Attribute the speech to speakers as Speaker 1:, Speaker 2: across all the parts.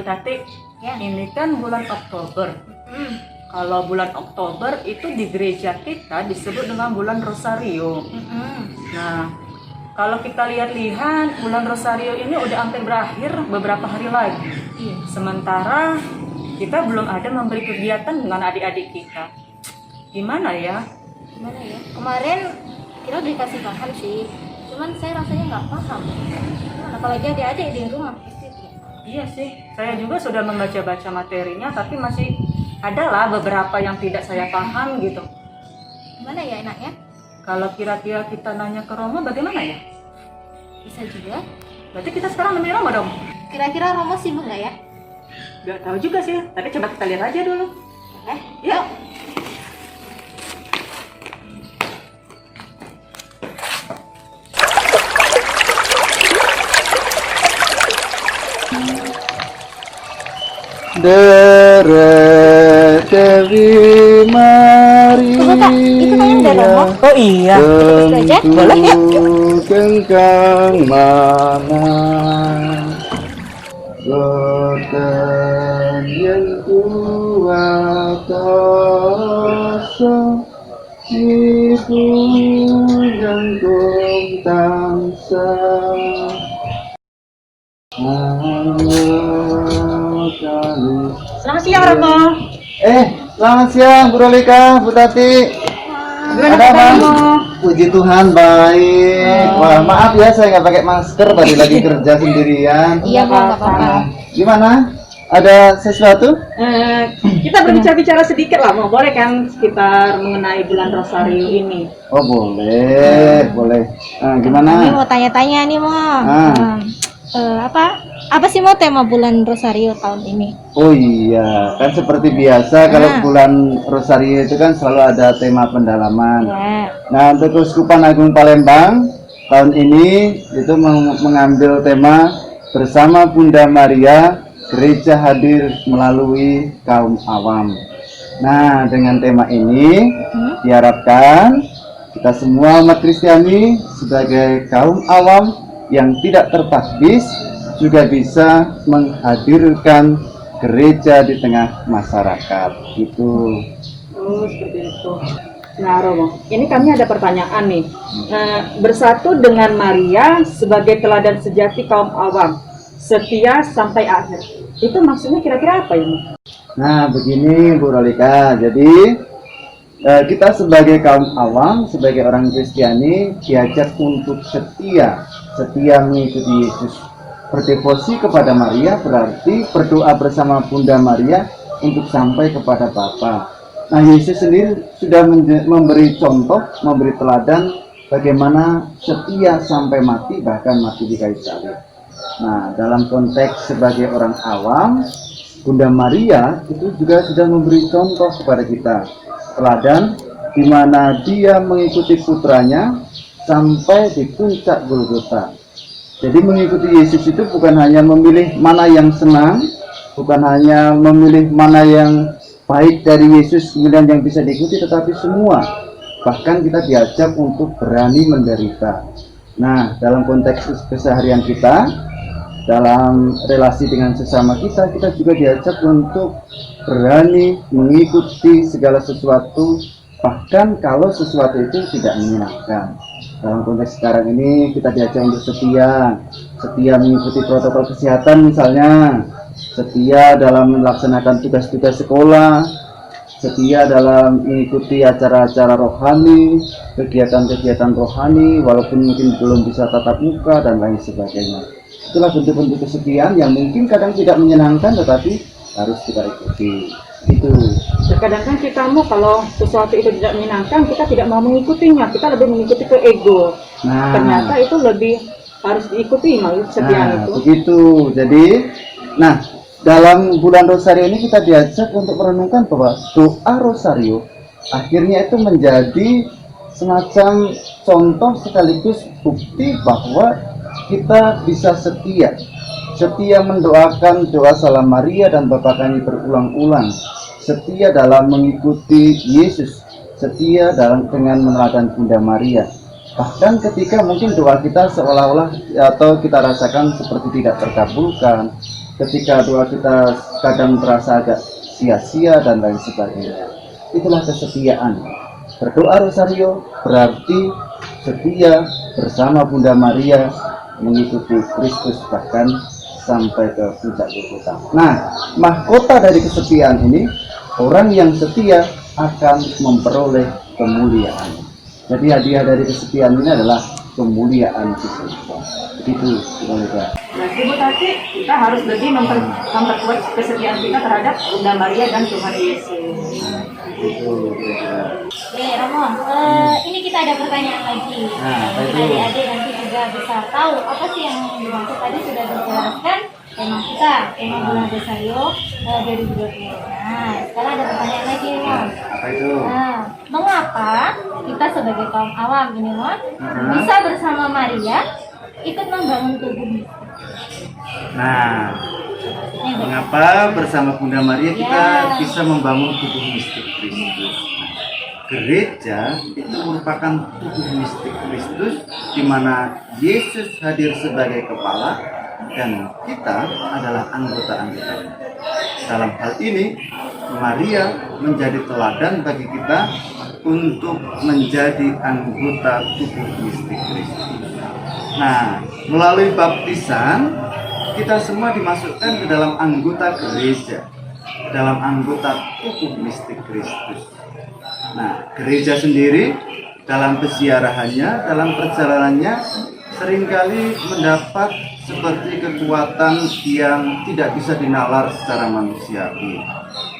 Speaker 1: Bu Tati,
Speaker 2: Ya.
Speaker 1: ini kan bulan Oktober. Kalau bulan Oktober itu di gereja kita disebut dengan bulan Rosario. Nah, kalau kita lihat-lihat bulan Rosario ini udah hampir berakhir beberapa hari lagi.
Speaker 2: Iya.
Speaker 1: Sementara kita belum ada memberi kegiatan dengan adik-adik kita. Gimana ya?
Speaker 2: Gimana ya? Kemarin kita dikasih paham sih, cuman saya rasanya nggak paham. Apalagi adik-adik di rumah.
Speaker 1: Iya sih, saya juga sudah membaca-baca materinya, tapi masih adalah beberapa yang tidak saya paham gitu.
Speaker 2: Gimana ya enaknya?
Speaker 1: Kalau kira-kira kita nanya ke Romo bagaimana ya?
Speaker 2: Bisa juga.
Speaker 1: Berarti kita sekarang nemui Romo dong?
Speaker 2: Kira-kira Romo sibuk nggak ya?
Speaker 1: Gak tahu juga sih, tapi coba kita lihat aja dulu. Yuk.
Speaker 3: Dere Dewi Maria.
Speaker 2: Tunggu Kak, itu kayaknya udah Romo.
Speaker 1: Oh iya.
Speaker 2: Terus aja, boleh ya?
Speaker 3: Kengkang mana Goten yang kuatasa Ibu yang tangsa
Speaker 1: Selamat siang Romo.
Speaker 3: Selamat siang Bu Rolika, Bu Tati.
Speaker 1: Gimana
Speaker 3: Ada
Speaker 1: kabar,
Speaker 3: Bang?
Speaker 1: Romo?
Speaker 3: Puji Tuhan baik. Wah, maaf ya saya nggak pakai masker tadi lagi kerja sendirian.
Speaker 2: Iya Bang, nggak apa-apa.
Speaker 3: Gimana? Ada sesuatu?
Speaker 1: Kita berbicara sedikit lah, Mo. Boleh kan sekitar mengenai bulan Rosario ini?
Speaker 3: Oh boleh, boleh.
Speaker 2: Ini
Speaker 3: Gimana?
Speaker 2: mau tanya-tanya nih Mo. Apa sih mau tema bulan Rosario tahun ini?
Speaker 3: Oh iya, kan seperti biasa kalau bulan Rosario itu kan selalu ada tema pendalaman.
Speaker 2: Ya.
Speaker 3: Nah, untuk Keuskupan Agung Palembang tahun ini itu mengambil tema bersama Bunda Maria, gereja hadir melalui kaum awam. Nah, dengan tema ini diharapkan kita semua umat Kristiani sebagai kaum awam yang tidak tertakbis juga bisa menghadirkan gereja di tengah masyarakat. Gitu.
Speaker 1: Oh, seperti itu. Nah, Romo, ini kami ada pertanyaan nih. Bersatu dengan Maria sebagai teladan sejati kaum awam, setia sampai akhir. Itu maksudnya kira-kira apa ini?
Speaker 3: Nah, begini Bu Rolika. Jadi kita sebagai kaum awam, sebagai orang Kristiani diajak untuk setia mengikuti Yesus. Berdevosi kepada Maria berarti berdoa bersama Bunda Maria untuk sampai kepada Bapa. Nah, Yesus sendiri sudah memberi contoh, memberi teladan bagaimana setia sampai mati, bahkan mati di kayu salib. Nah, dalam konteks sebagai orang awam, Bunda Maria itu juga sudah memberi contoh kepada kita, teladan di mana dia mengikuti putranya sampai di puncak Golgota. Jadi mengikuti Yesus itu bukan hanya memilih mana yang senang, bukan hanya memilih mana yang baik dari Yesus kemudian yang bisa diikuti, tetapi semua. Bahkan kita diajak untuk berani menderita. Nah, dalam konteks keseharian kita, dalam relasi dengan sesama kita juga diajak untuk berani mengikuti segala sesuatu, bahkan kalau sesuatu itu tidak menyenangkan. Dalam konteks sekarang ini kita diajak untuk setia mengikuti protokol kesehatan misalnya, setia dalam melaksanakan tugas-tugas sekolah, setia dalam mengikuti acara-acara rohani, kegiatan-kegiatan rohani walaupun mungkin belum bisa tatap muka dan lain sebagainya. Itulah bentuk-bentuk kesetiaan yang mungkin kadang tidak menyenangkan tetapi harus kita ikuti. Itu.
Speaker 1: Terkadang kan kita mau kalau sesuatu itu tidak menyenangkan, kita tidak mau mengikutinya, kita lebih mengikuti ke ego.
Speaker 3: Nah,
Speaker 1: ternyata itu lebih harus diikuti mau kesetiaan itu.
Speaker 3: Begitu. Jadi, nah, dalam bulan Rosario ini kita diajak untuk merenungkan bahwa doa Rosario akhirnya itu menjadi semacam contoh sekaligus bukti bahwa kita bisa setia mendoakan doa Salam Maria dan Bapa Kami berulang-ulang, setia dalam mengikuti Yesus, setia dengan meneladani Bunda Maria. Bahkan ketika mungkin doa kita seolah-olah atau kita rasakan seperti tidak terkabulkan, ketika doa kita kadang terasa agak sia-sia dan lain sebagainya. Itulah kesetiaan. Berdoa rosario berarti setia bersama Bunda Maria mengikuti Kristus bahkan sampai ke puncak Golgota. Nah, mahkota dari kesetiaan ini, orang yang setia akan memperoleh kemuliaan. Jadi hadiah dari kesetiaan ini adalah kemuliaan Kristus. Begitu, Bunda.
Speaker 1: Nah, Ibu Tati, kita harus lebih memperkuat kesetiaan kita terhadap Bunda Maria dan Tuhan Yesus.
Speaker 2: Oke, Romo, ini kita ada pertanyaan lagi. Mungkin adik-adik nanti juga bisa tahu apa sih yang dimaksud. Tadi sudah dijelaskan tema kita, tema bulan Rosario 2020. Nah, sekarang ada pertanyaan lagi, Romo.
Speaker 3: Apa itu?
Speaker 2: Nah, mengapa kita sebagai kaum awam ini, Romo, bisa bersama Maria ikut membangun tubuh?
Speaker 3: Nah, mengapa bersama Bunda Maria kita bisa membangun tubuh mistik Kristus? Gereja itu merupakan tubuh mistik Kristus di mana Yesus hadir sebagai kepala dan kita adalah anggota-anggotanya. Dalam hal ini, Maria menjadi teladan bagi kita untuk menjadi anggota tubuh mistik Kristus. Nah, melalui baptisan kita semua dimasukkan ke dalam anggota gereja, dalam anggota tubuh mistik Kristus. Nah, gereja sendiri dalam peziarahannya, dalam perjalanannya seringkali mendapat seperti kekuatan yang tidak bisa dinalar secara manusiawi.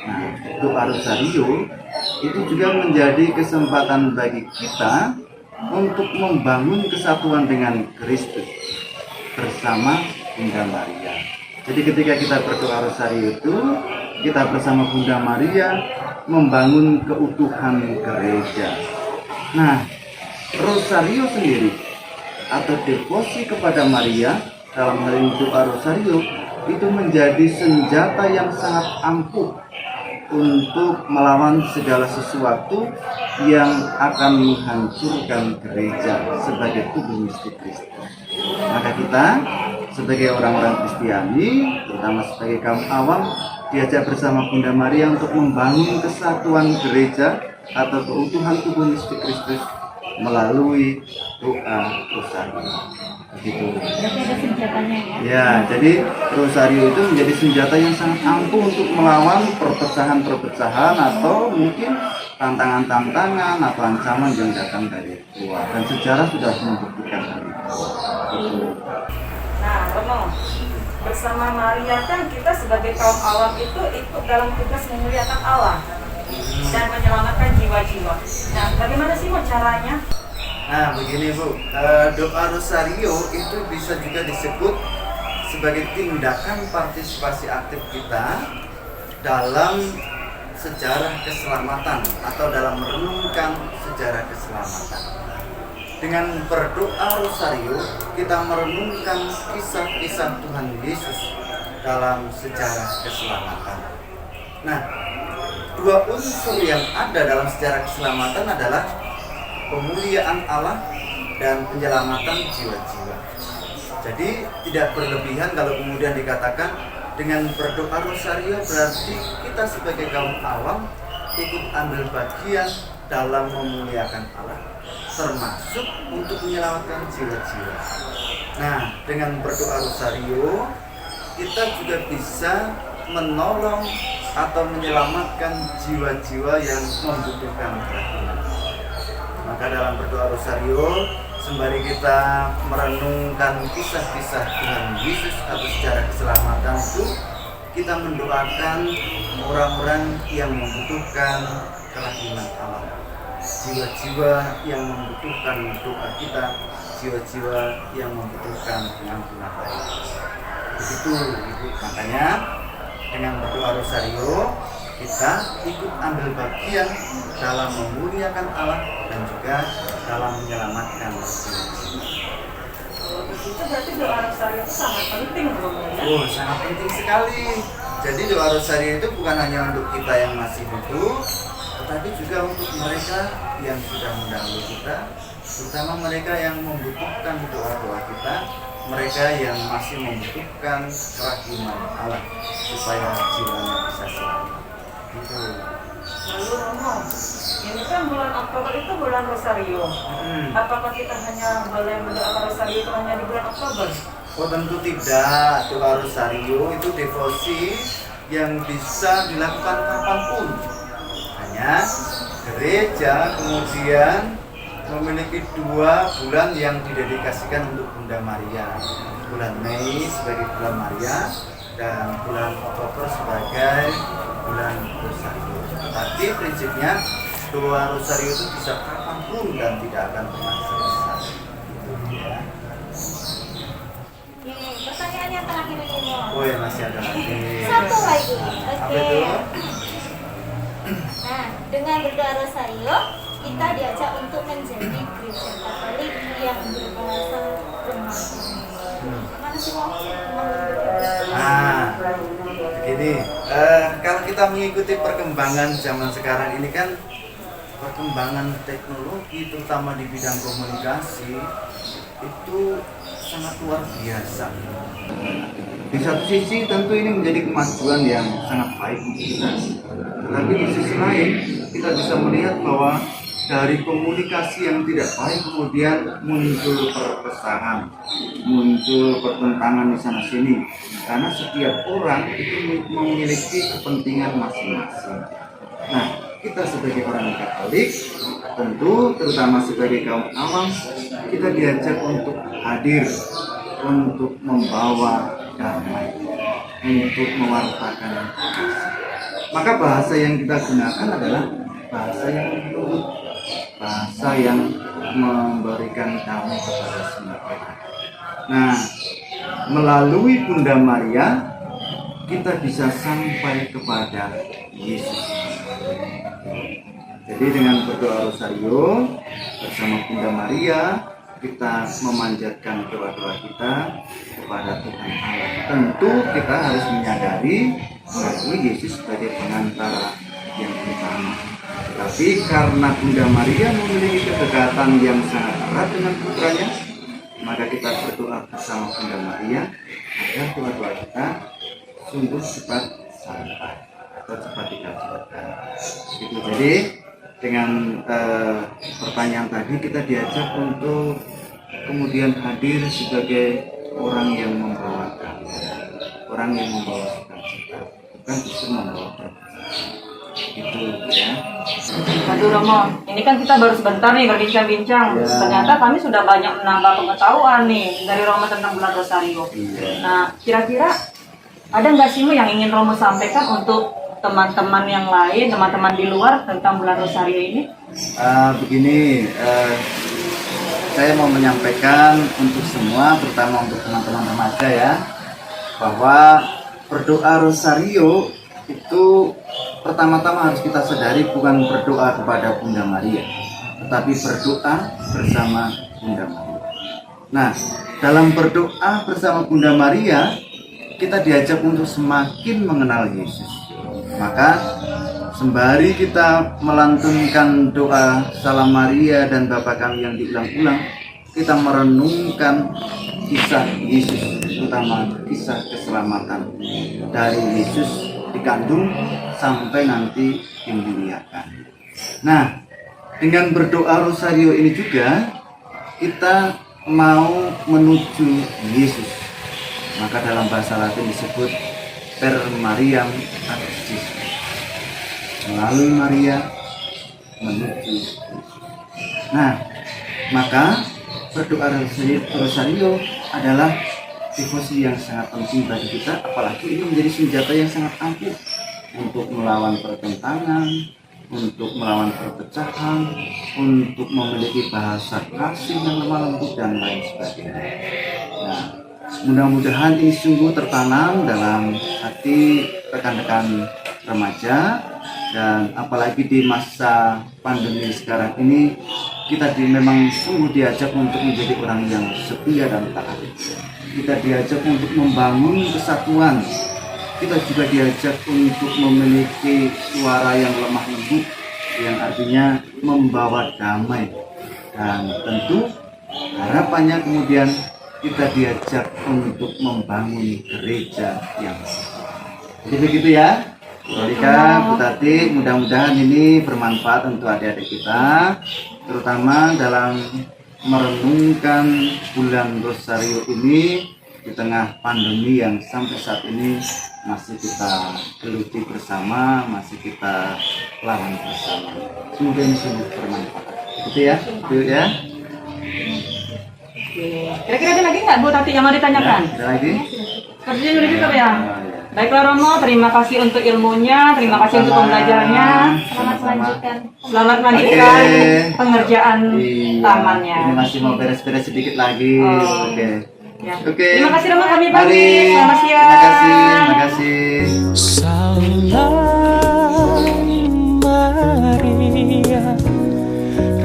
Speaker 3: Nah, doa rosario itu juga menjadi kesempatan bagi kita untuk membangun kesatuan dengan Kristus bersama Bunda Maria. Jadi ketika kita berdoa rosario itu, kita bersama Bunda Maria membangun keutuhan gereja. Nah, rosario sendiri atau devosi kepada Maria dalam hal ini doa rosario itu menjadi senjata yang sangat ampuh untuk melawan segala sesuatu yang akan menghancurkan gereja sebagai tubuh mistik Kristus. Maka kita sebagai orang-orang Kristiani, terutama sebagai kaum awam, diajak bersama Bunda Maria untuk membangun kesatuan gereja atau keutuhan tubuh mistik Kristus melalui doa rosario. Begitu.
Speaker 2: Berarti ada senjatanya ya?
Speaker 3: Ya, jadi rosario itu menjadi senjata yang sangat ampuh untuk melawan perpecahan-perpecahan atau mungkin tantangan-tantangan atau ancaman yang datang dari luar. Dan sejarah sudah membuktikan hal itu.
Speaker 1: Nah, Romo, bersama Maria kan kita sebagai kaum awam itu ikut dalam tugas memuliakan Allah dan menyelamatkan jiwa-jiwa. Nah, bagaimana sih caranya?
Speaker 3: Nah, begini Bu, doa rosario itu bisa juga disebut sebagai tindakan partisipasi aktif kita dalam sejarah keselamatan atau dalam merenungkan sejarah keselamatan. Dengan berdoa rosario, kita merenungkan kisah-kisah Tuhan Yesus dalam sejarah keselamatan. Nah, dua unsur yang ada dalam sejarah keselamatan adalah pemuliaan Allah dan penyelamatan jiwa-jiwa. Jadi tidak berlebihan kalau kemudian dikatakan dengan berdoa rosario berarti kita sebagai kaum awam ikut ambil bagian dalam memuliakan Allah, termasuk untuk menyelamatkan jiwa-jiwa. Nah, dengan berdoa rosario kita juga bisa menolong atau menyelamatkan jiwa-jiwa yang membutuhkan perhatian. Maka dalam berdoa rosario, sembari kita merenungkan kisah-kisah Tuhan Yesus atau sejarah keselamatan itu, kita mendoakan orang-orang yang membutuhkan kerahiman Allah, jiwa-jiwa yang membutuhkan doa kita, jiwa-jiwa yang membutuhkan pengampunan Allah. Begitu, Ibu. Makanya dengan berdoa rosario kita ikut ambil bagian dalam memuliakan Allah dan juga dalam menyelamatkan jiwa-jiwa.
Speaker 1: Itu berarti doa rosario itu sangat penting, Bro.
Speaker 3: Oh, sangat penting sekali. Jadi doa rosario itu bukan hanya untuk kita yang masih hidup, tetapi juga untuk mereka yang sudah mendahului kita, terutama mereka yang membutuhkan doa-doa kita mereka yang masih membutuhkan kerahiman Allah supaya jiwanya bisa selamat. Gitu.
Speaker 1: Lalu Romo, ini kan bulan Oktober itu bulan Rosario. Apakah kita hanya boleh mendoakan Rosario itu hanya di bulan Oktober?
Speaker 3: Oh tentu tidak. Doa Rosario itu devosi yang bisa dilakukan kapanpun. Hanya gereja kemudian memiliki 2 bulan yang didedikasikan untuk Bunda Maria. Bulan Mei sebagai bulan Maria dan bulan Oktober sebagai bulan Rosario. Tapi prinsipnya doa Rosario itu bisa kapanpun dan tidak akan pernah selesai. Itu dia.
Speaker 2: Pertanyaan yang terakhir ini Mo.
Speaker 3: Oh ya masih ada lagi.
Speaker 2: Satu lagi.
Speaker 3: Apa
Speaker 2: Oke.
Speaker 3: itu?
Speaker 2: Nah, dengan berdoa Rosario, kita diajak untuk menjadi gereja Katolik yang berbahasa Romawi. Mana sih Mo?
Speaker 3: Nah, begini, kalau kita mengikuti perkembangan zaman sekarang ini kan perkembangan teknologi terutama di bidang komunikasi itu sangat luar biasa. Di satu sisi tentu ini menjadi kemajuan yang sangat baik untuk kita. Tapi di sisi lain kita bisa melihat bahwa dari komunikasi yang tidak baik kemudian muncul perpecahan, muncul pertentangan di sana sini. Karena setiap orang itu memiliki kepentingan masing-masing. Nah, kita sebagai orang Katolik, tentu terutama sebagai kaum awam, kita diajak untuk hadir, untuk membawa damai, untuk mewartakan kasih. Maka bahasa yang kita gunakan adalah bahasa yang lembut, bahasa yang memberikan damai kepada semua orang. Nah, melalui Bunda Maria kita bisa sampai kepada Yesus. Jadi dengan berdoa Rosario bersama Bunda Maria kita memanjatkan doa-doa kita kepada Tuhan Allah. Tentu kita harus menyadari bahwa Yesus sebagai pengantara yang utama. Tapi karena Bunda Maria memiliki kedekatan yang sangat erat dengan putranya, maka kita berdoa bersama Bunda Maria agar doa-doa kita sungguh cepat sampai atau cepat dikabulkan. Gitu. Jadi dengan pertanyaan tadi kita diajak untuk kemudian hadir sebagai orang yang membawa damai, orang yang membawa sukacita, bukan justru membawa perpecahan. Itu ya.
Speaker 1: Aduh Romo, ini kan kita baru sebentar nih berbincang-bincang.
Speaker 3: Ya.
Speaker 1: Ternyata kami sudah banyak menambah pengetahuan nih dari Romo tentang bulan Rosario.
Speaker 3: Iya.
Speaker 1: Nah, kira-kira ada nggak sih Mo yang ingin Romo sampaikan untuk teman-teman yang lain, teman-teman di luar tentang bulan Rosario ini?
Speaker 3: Begini, saya mau menyampaikan untuk semua, terutama untuk teman-teman remaja ya, bahwa berdoa Rosario itu pertama-tama harus kita sadari bukan berdoa kepada Bunda Maria, tetapi berdoa bersama Bunda Maria. Nah, dalam berdoa bersama Bunda Maria, kita diajak untuk semakin mengenal Yesus. Maka sembari kita melantunkan doa Salam Maria dan Bapa Kami yang diulang-ulang, kita merenungkan kisah Yesus, terutama kisah keselamatan dari Yesus dikandung sampai nanti dimuliakan. Nah, dengan berdoa Rosario ini juga kita mau menuju Yesus. Maka dalam bahasa Latin disebut per Mariam ad Jesus. Melalui Maria menuju Yesus. Nah, maka berdoa Rosario adalah devosi yang sangat penting bagi kita, apalagi ini menjadi senjata yang sangat ampuh untuk melawan pertentangan, untuk melawan perpecahan, untuk memiliki bahasa kasih yang lemah lembut dan lain sebagainya. Nah, mudah-mudahan ini sungguh tertanam dalam hati rekan-rekan remaja, dan apalagi di masa pandemi sekarang ini kita memang sungguh diajak untuk menjadi orang yang setia dan taat. Kita diajak untuk membangun kesatuan. Kita juga diajak untuk memiliki suara yang lemah lembut, yang artinya membawa damai. Dan tentu harapannya kemudian kita diajak untuk membangun gereja yang jadi begitu ya Bu Rolika, Bu Tati, mudah-mudahan ini bermanfaat untuk adik-adik kita, terutama dalam merenungkan bulan Rosario ini di tengah pandemi yang sampai saat ini masih kita geluti bersama, masih kita lawan bersama. Semoga ini sungguh bermanfaat. Gitu ya, Bu ya.
Speaker 1: Kira-kira ada lagi nggak Bu Tati yang mau ditanyakan?
Speaker 3: Ada lagi?
Speaker 1: Sepertinya sudah cukup ya.
Speaker 3: Oh, ya.
Speaker 1: Baiklah Romo, terima kasih untuk ilmunya, terima kasih untuk pembelajarannya.
Speaker 2: Selamat melanjutkan.
Speaker 1: Selamat melanjutkan
Speaker 3: Oke.
Speaker 1: pengerjaan
Speaker 3: Iya,
Speaker 1: tamannya.
Speaker 3: ini masih mau beres-beres sedikit lagi.
Speaker 1: Oh.
Speaker 3: Oke.
Speaker 1: Ya.
Speaker 3: Oke.
Speaker 1: Terima kasih Romo, kami
Speaker 3: Mari.
Speaker 1: pamit. Selamat siang.
Speaker 3: Terima kasih. Terima kasih.
Speaker 4: Salam Maria,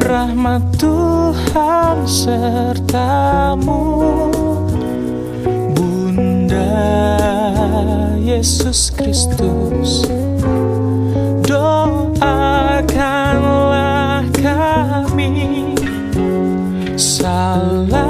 Speaker 4: rahmat Tuhan sertamu, Bunda Yesus Kristus, doakanlah kami. Salam